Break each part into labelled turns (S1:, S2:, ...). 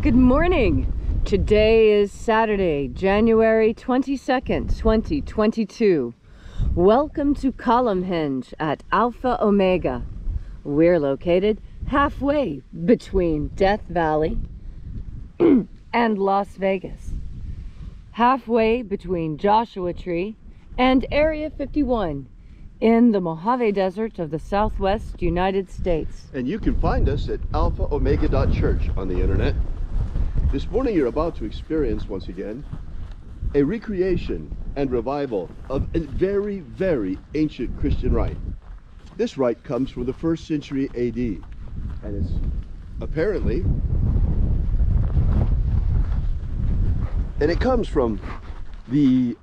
S1: Good morning. Today is Saturday, January 22nd, 2022. Welcome to Columnhenge at Alpha Ωmega. We're located halfway between Death Valley and Las Vegas. Halfway between Joshua Tree and Area 51 in the Mojave Desert of the Southwest United States.
S2: And you can find us at alphaomega.church on the internet. This morning you're about to experience once again a recreation and revival of a very, very ancient Christian rite. This rite comes from the 1st century AD, and it's apparently, and it comes from two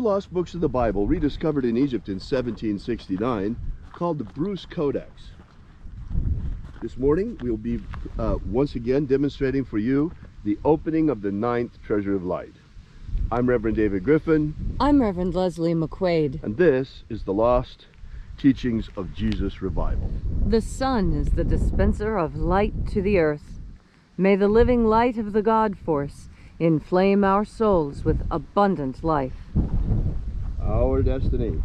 S2: lost books of the Bible rediscovered in Egypt in 1769, called the Bruce Codex. This morning we'll be once again demonstrating for you the opening of the 9th Treasury of Light. I'm Reverend David Griffin.
S1: I'm Reverend Leslie McQuade.
S2: And this is the Lost Teachings of Jesus Revival.
S1: The sun is the dispenser of light to the earth. May the living light of the God force inflame our souls with abundant life.
S2: Our destiny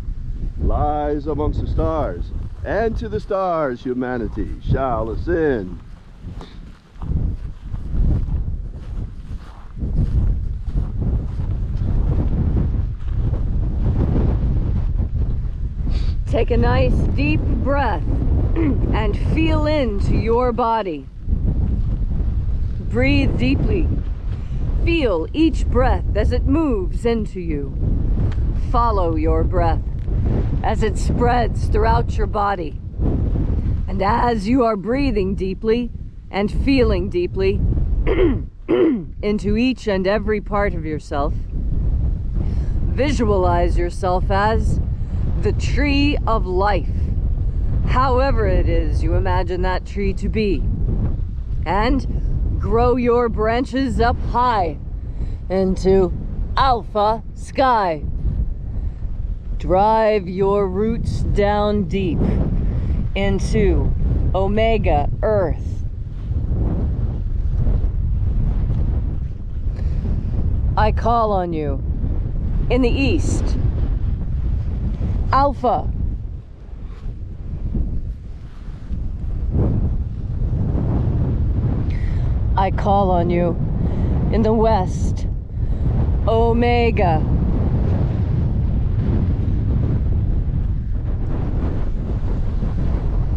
S2: lies amongst the stars, and to the stars humanity shall ascend.
S1: Take a nice deep breath and feel into your body. Breathe deeply. Feel each breath as it moves into you. Follow your breath as it spreads throughout your body. And as you are breathing deeply and feeling deeply into each and every part of yourself, visualize yourself as the tree of life, however it is you imagine that tree to be, and grow your branches up high into alpha sky. Drive your roots down deep into omega earth. I call on you in the east, Alpha. I call on you in the west, Omega.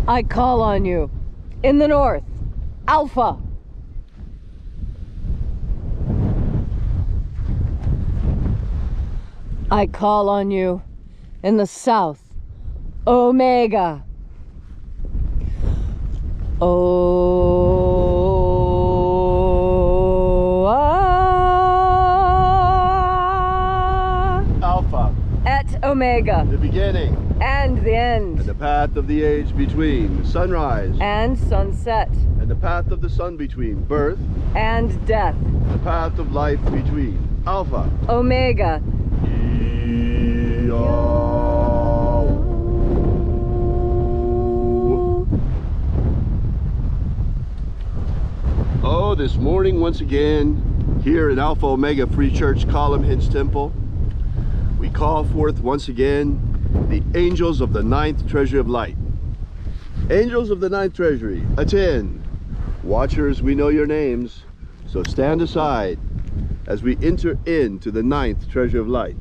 S1: I call on you in the north, Alpha. I call on you in the south, Omega.
S2: Alpha.
S1: At Omega.
S2: The beginning.
S1: And the end.
S2: And the path of the age between sunrise
S1: and sunset.
S2: And the path of the sun between birth
S1: and death.
S2: The path of life between Alpha.
S1: Omega.
S2: Oh, this morning once again here in Alpha Ωmega Free Church, Columnhenge Temple, we call forth once again the angels of the 9th Treasury of Light. Angels of the 9th Treasury, attend. Watchers, we know your names, so stand aside as we enter into the 9th Treasury of Light.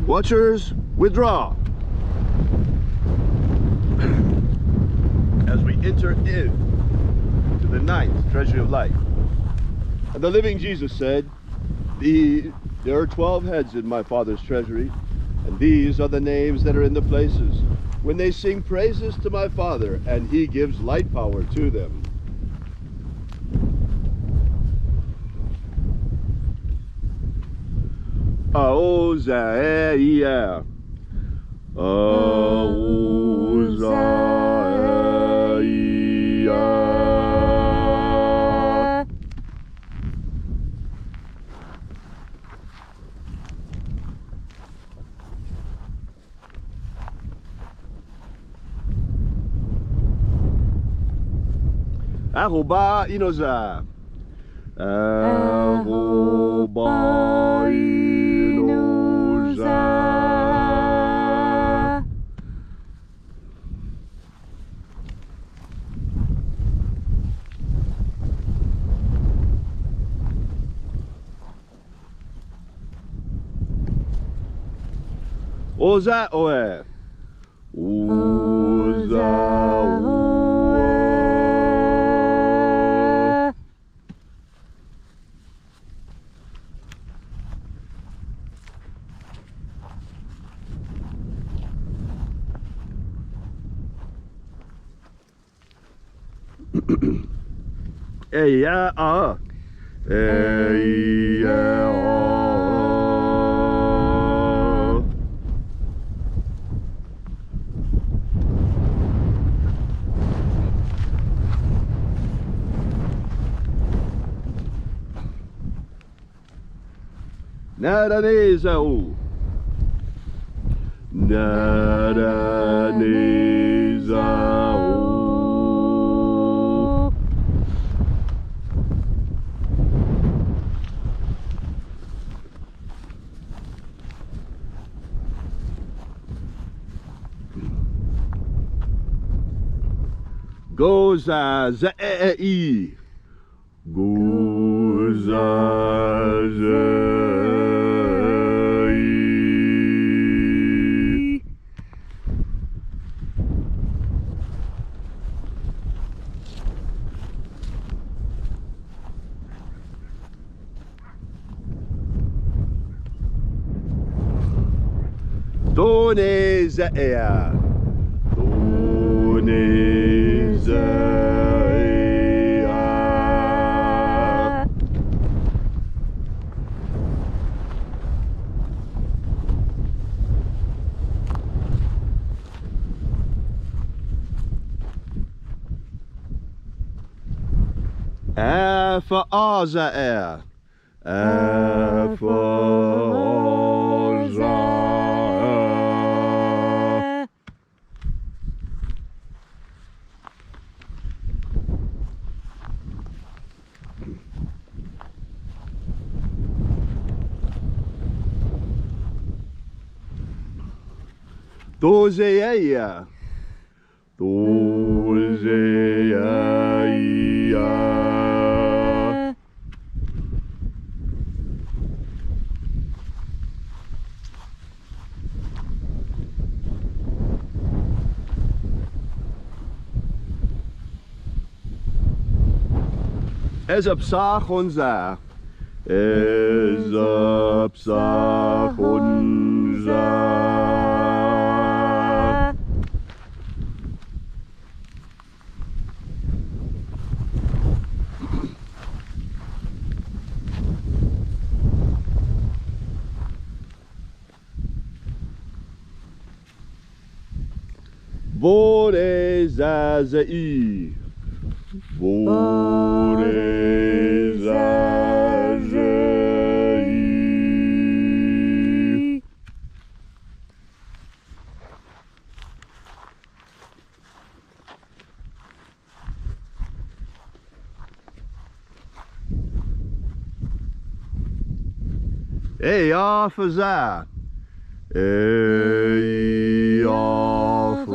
S2: Watchers, withdraw as we enter into the 9th Treasury of Light. And the living Jesus said, there are 12 heads in my Father's treasury, and these are the names that are in the places when they sing praises to my Father, and he gives light power to them. Aozaia, Aozaia. Ahoba inoza. Ahoba inoza. Oza oe. Oza oe. Hey ya ah. Hey ya ah. Naraneza o. Naraneza o. Goza za e. Goza za e. Done za e. Done za e. Alpha Ωmega. Alpha Ωmega. Dozeia. Dozeia. Ezapsachonza. Ezapsachonza. Borezazei. Borezazei. Hey, officer. Hey, officer.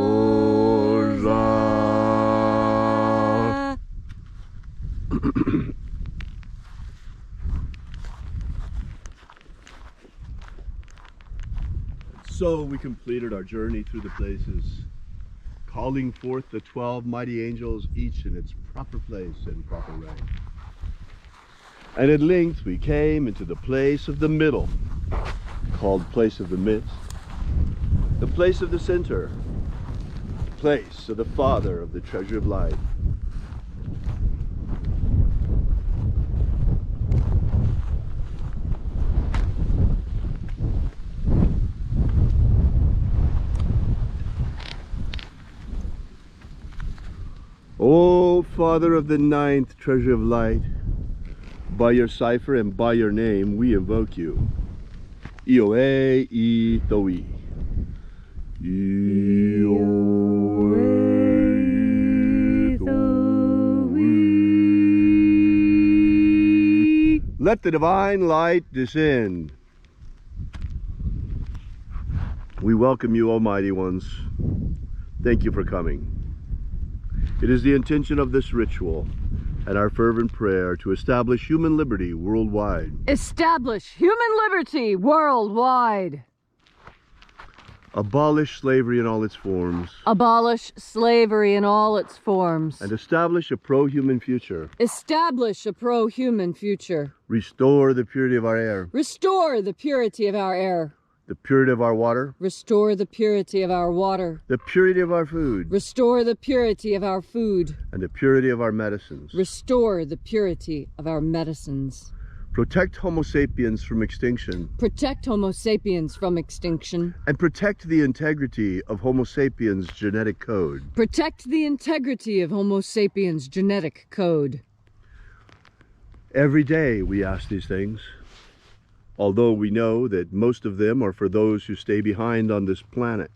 S2: So we completed our journey through the places, calling forth the 12 mighty angels, each in its proper place and proper rank. And at length we came into the place of the middle, called place of the midst, the place of the center, place of the Father of the Treasury of Light. O Father of the ninth Treasury of Light, by your cipher and by your name we invoke you. Ioe I Toi. Ioe I Toi. Let the divine light descend. We welcome you, Almighty Ones. Thank you for coming. It is the intention of this ritual and our fervent prayer to establish human liberty worldwide.
S1: Establish human liberty worldwide.
S2: Abolish slavery in all its forms.
S1: Abolish slavery in all its forms.
S2: And establish a pro-human future.
S1: Establish a pro-human future.
S2: Restore the purity of our air.
S1: Restore the purity of our air.
S2: The purity of our water.
S1: Restore the purity of our water.
S2: The purity of our food.
S1: Restore the purity of our food.
S2: And the purity of our medicines.
S1: Restore the purity of our medicines.
S2: Protect Homo sapiens from extinction.
S1: Protect Homo sapiens from extinction.
S2: And protect the integrity of Homo sapiens' genetic code.
S1: Protect the integrity of Homo sapiens' genetic code.
S2: Every day we ask these things, although we know that most of them are for those who stay behind on this planet.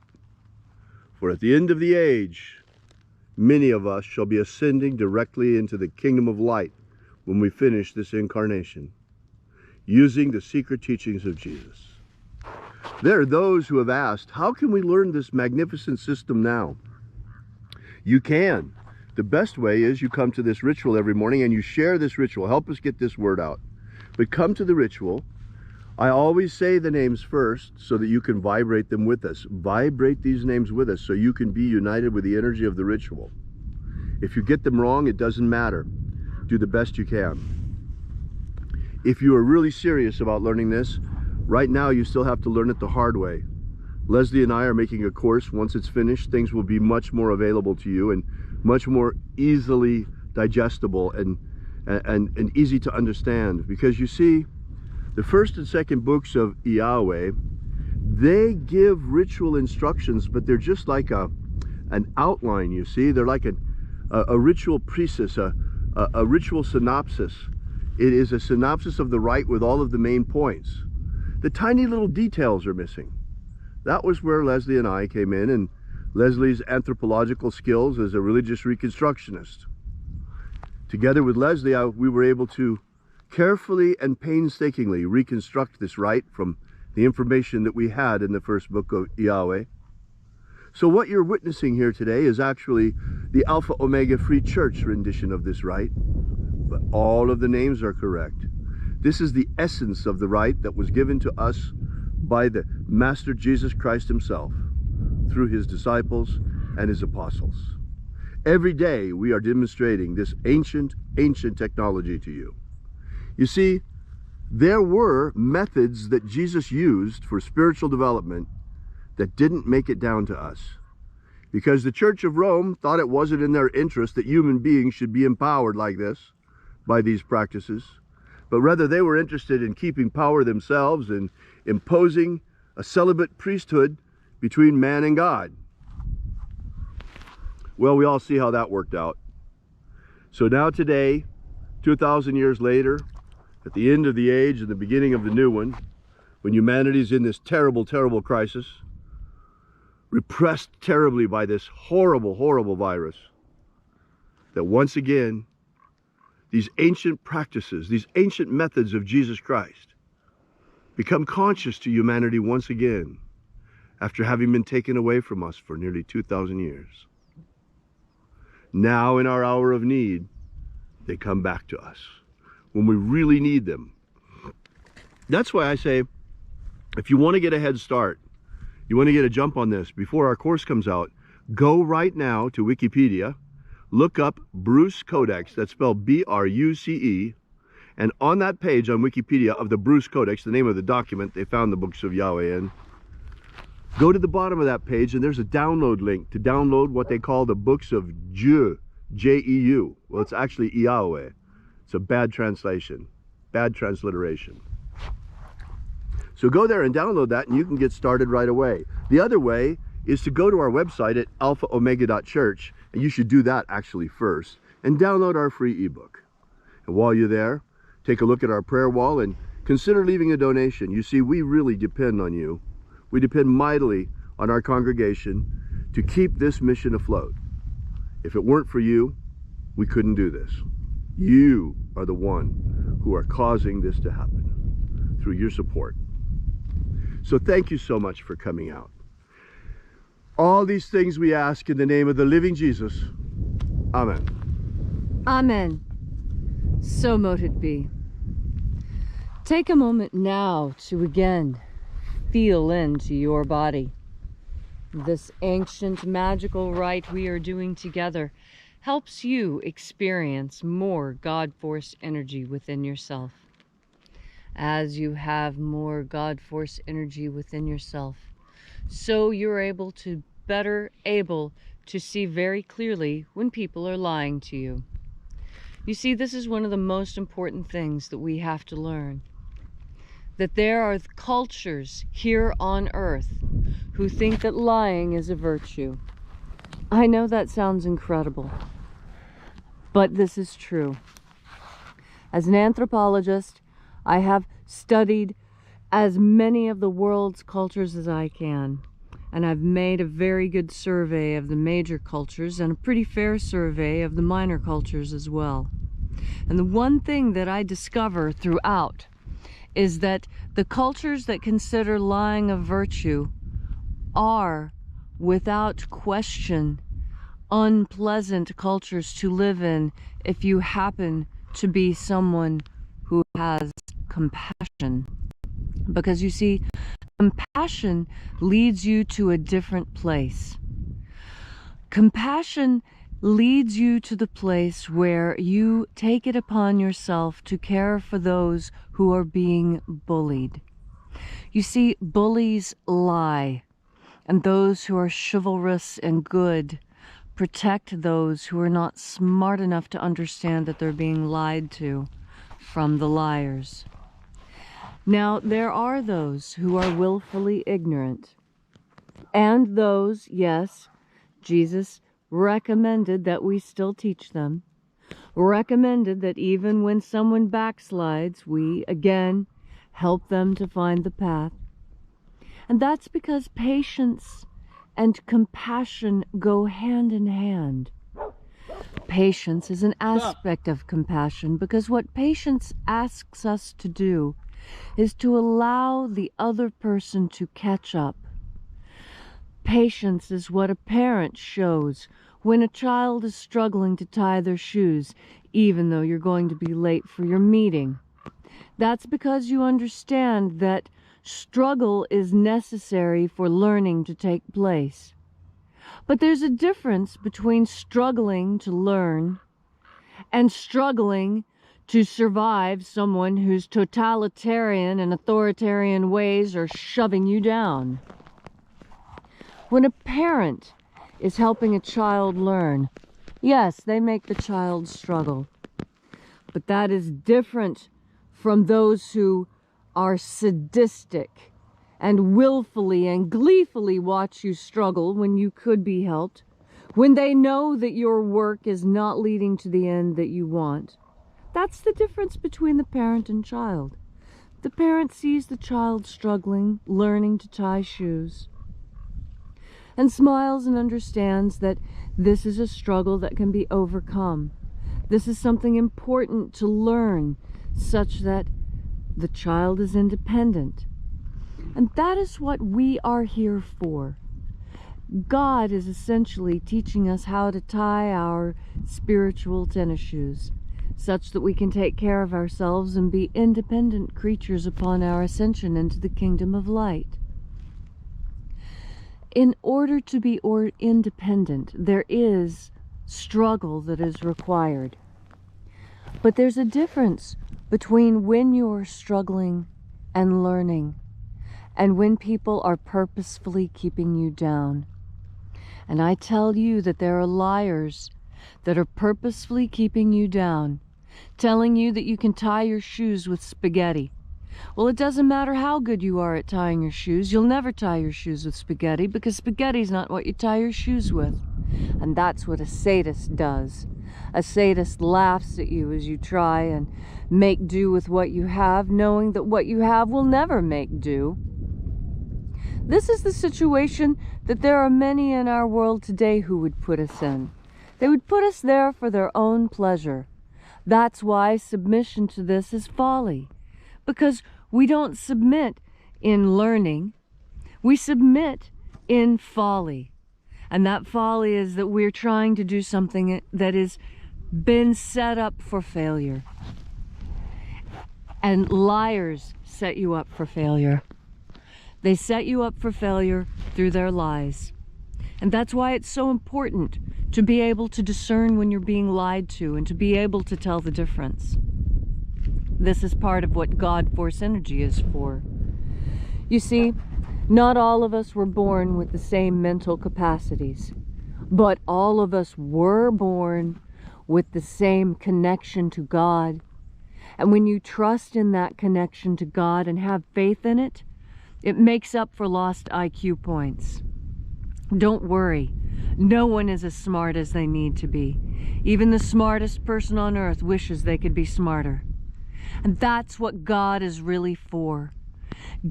S2: For at the end of the age, many of us shall be ascending directly into the kingdom of light when we finish this incarnation, using the secret teachings of Jesus. There are those who have asked, how can we learn this magnificent system now? You can. The best way is you come to this ritual every morning and you share this ritual. Help us get this word out. But come to the ritual. I always say the names first so that you can vibrate them with us. Vibrate these names with us so you can be united with the energy of the ritual. If you get them wrong, it doesn't matter. Do the best you can. If you are really serious about learning this, right now you still have to learn it the hard way. Leslie and I are making a course. Once it's finished, things will be much more available to you and much more easily digestible and easy to understand. Because you see, the first and second books of Yahweh, they give ritual instructions, but they're just like an outline, you see. They're like a ritual precis, a ritual synopsis. It is a synopsis of the rite with all of the main points. The tiny little details are missing. That was where Leslie and I came in, and Leslie's anthropological skills as a religious reconstructionist. Together with Leslie, we were able to carefully and painstakingly reconstruct this rite from the information that we had in the first book of Yahweh. So what you're witnessing here today is actually the Alpha Ωmega Free Church rendition of this rite. But all of the names are correct. This is the essence of the rite that was given to us by the Master Jesus Christ himself through his disciples and his apostles. Every day we are demonstrating this ancient technology to you. You see, there were methods that Jesus used for spiritual development that didn't make it down to us, because the Church of Rome thought it wasn't in their interest that human beings should be empowered like this by these practices, but rather they were interested in keeping power themselves and imposing a celibate priesthood between man and God. Well, we all see how that worked out. So now today, 2,000 years later, at the end of the age and the beginning of the new one, when humanity's in this terrible crisis, repressed terribly by this horrible virus, that once again, these ancient practices, these ancient methods of Jesus Christ become conscious to humanity once again after having been taken away from us for nearly 2,000 years. Now in our hour of need, they come back to us when we really need them. That's why I say, if you want to get a head start, you want to get a jump on this before our course comes out, go right now to Wikipedia, look up Bruce Codex, that's spelled B-R-U-C-E, and on that page on Wikipedia of the Bruce Codex, the name of the document they found the books of Yahweh in, go to the bottom of that page and there's a download link to download what they call the books of Dieu, J-E-U. Well, it's actually Yahweh. It's a bad translation, bad transliteration. So go there and download that and you can get started right away. The other way is to go to our website at alphaomega.church, and you should do that actually first, and download our free ebook. And while you're there, take a look at our prayer wall and consider leaving a donation. You see, we really depend on you. We depend mightily on our congregation to keep this mission afloat. If it weren't for you, we couldn't do this. You are the one who are causing this to happen through your support. So thank you so much for coming out. All these things we ask in the name of the living Jesus. Amen.
S1: Amen. So mote it be. Take a moment now to again feel into your body. This ancient magical rite we are doing together helps you experience more God Force energy within yourself. As you have more God Force energy within yourself, so you're better able to see very clearly when people are lying to you. You see, this is one of the most important things that we have to learn. That there are cultures here on earth who think that lying is a virtue. I know that sounds incredible, but this is true. As an anthropologist, I have studied as many of the world's cultures as I can, and I've made a very good survey of the major cultures and a pretty fair survey of the minor cultures as well. And the one thing that I discover throughout is that the cultures that consider lying a virtue are, without question, unpleasant cultures to live in if you happen to be someone who has compassion. Because you see, compassion leads you to a different place. Compassion leads you to the place where you take it upon yourself to care for those who are being bullied. You see, bullies lie, and those who are chivalrous and good protect those who are not smart enough to understand that they're being lied to from the liars. Now, there are those who are willfully ignorant, and those, yes, Jesus recommended that we still teach them, recommended that even when someone backslides, we, again, help them to find the path. And that's because patience and compassion go hand in hand. Patience is an aspect of compassion, because what patience asks us to do is to allow the other person to catch up. Patience is what a parent shows when a child is struggling to tie their shoes, even though you're going to be late for your meeting. That's because you understand that struggle is necessary for learning to take place. But there's a difference between struggling to learn and struggling to survive someone whose totalitarian and authoritarian ways are shoving you down. When a parent is helping a child learn, yes, they make the child struggle. But that is different from those who are sadistic and willfully and gleefully watch you struggle when you could be helped, when they know that your work is not leading to the end that you want. That's the difference between the parent and child. The parent sees the child struggling, learning to tie shoes, and smiles and understands that this is a struggle that can be overcome. This is something important to learn, such that the child is independent. And that is what we are here for. God is essentially teaching us how to tie our spiritual tennis shoes, such that we can take care of ourselves and be independent creatures upon our ascension into the kingdom of light. In order to be independent, there is struggle that is required. But there's a difference between when you're struggling and learning, and when people are purposefully keeping you down. And I tell you that there are liars that are purposefully keeping you down, telling you that you can tie your shoes with spaghetti. Well, it doesn't matter how good you are at tying your shoes. You'll never tie your shoes with spaghetti, because spaghetti's not what you tie your shoes with. And that's what a sadist does. A sadist laughs at you as you try and make do with what you have, knowing that what you have will never make do. This is the situation that there are many in our world today who would put us in. They would put us there for their own pleasure. That's why submission to this is folly. Because we don't submit in learning, we submit in folly. And that folly is that we're trying to do something that has been set up for failure. And liars set you up for failure. They set you up for failure through their lies. And that's why it's so important to be able to discern when you're being lied to and to be able to tell the difference. This is part of what God Force energy is for. You see, not all of us were born with the same mental capacities, but all of us were born with the same connection to God. And when you trust in that connection to God and have faith in it, it makes up for lost IQ points. Don't worry. No one is as smart as they need to be. Even the smartest person on earth wishes they could be smarter. And that's what God is really for.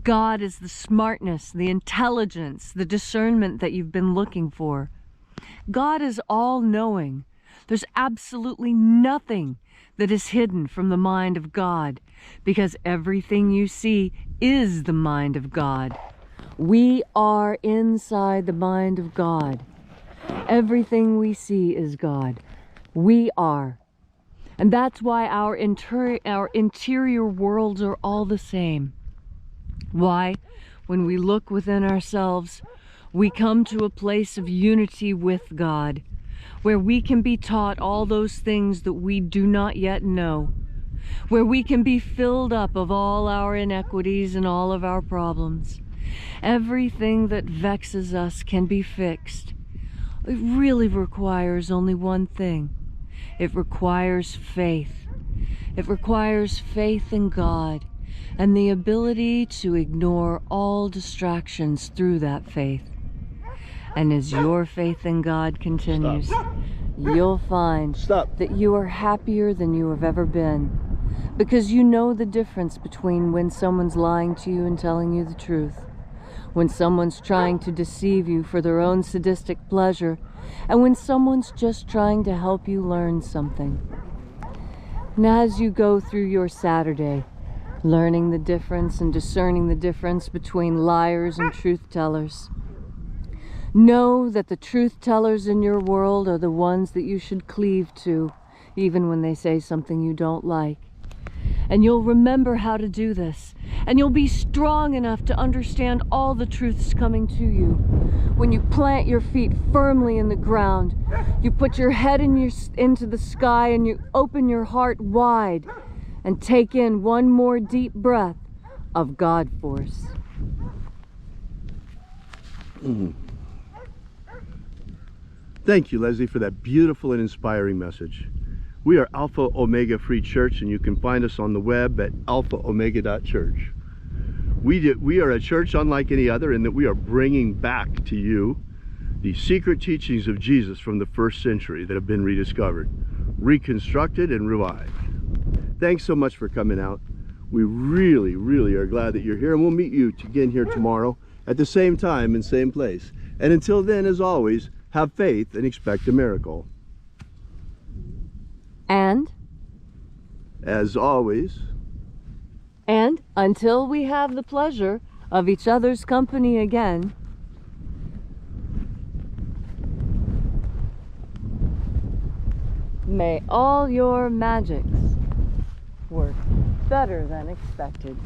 S1: God is the smartness, the intelligence, the discernment that you've been looking for. God is all-knowing. There's absolutely nothing that is hidden from the mind of God, because everything you see is the mind of God. We are inside the mind of God. Everything we see is God. We are. And that's why our interior worlds are all the same. Why? When we look within ourselves, we come to a place of unity with God, where we can be taught all those things that we do not yet know, where we can be filled up of all our inequities and all of our problems. Everything that vexes us can be fixed. It really requires only one thing. It requires faith. It requires faith in God and the ability to ignore all distractions through that faith. And as your faith in God continues, you'll find that you are happier than you have ever been, because you know the difference between when someone's lying to you and telling you the truth, when someone's trying to deceive you for their own sadistic pleasure, and when someone's just trying to help you learn something. And as you go through your Saturday, learning the difference and discerning the difference between liars and truth tellers, know that the truth tellers in your world are the ones that you should cleave to, even when they say something you don't like. And you'll remember how to do this. And you'll be strong enough to understand all the truths coming to you. When you plant your feet firmly in the ground, you put your head into the sky and you open your heart wide and take in one more deep breath of God Force.
S2: Thank you, Leslie, for that beautiful and inspiring message. We are Alpha Ωmega Free Church, and you can find us on the web at alphaomega.church. We are a church unlike any other in that we are bringing back to you the secret teachings of Jesus from the first century that have been rediscovered, reconstructed, and revived. Thanks so much for coming out. We really, really are glad that you're here, and we'll meet you again here tomorrow at the same time and same place. And until then, as always, have faith and expect a miracle.
S1: And?
S2: As always.
S1: And until we have the pleasure of each other's company again, may all your magics work better than expected.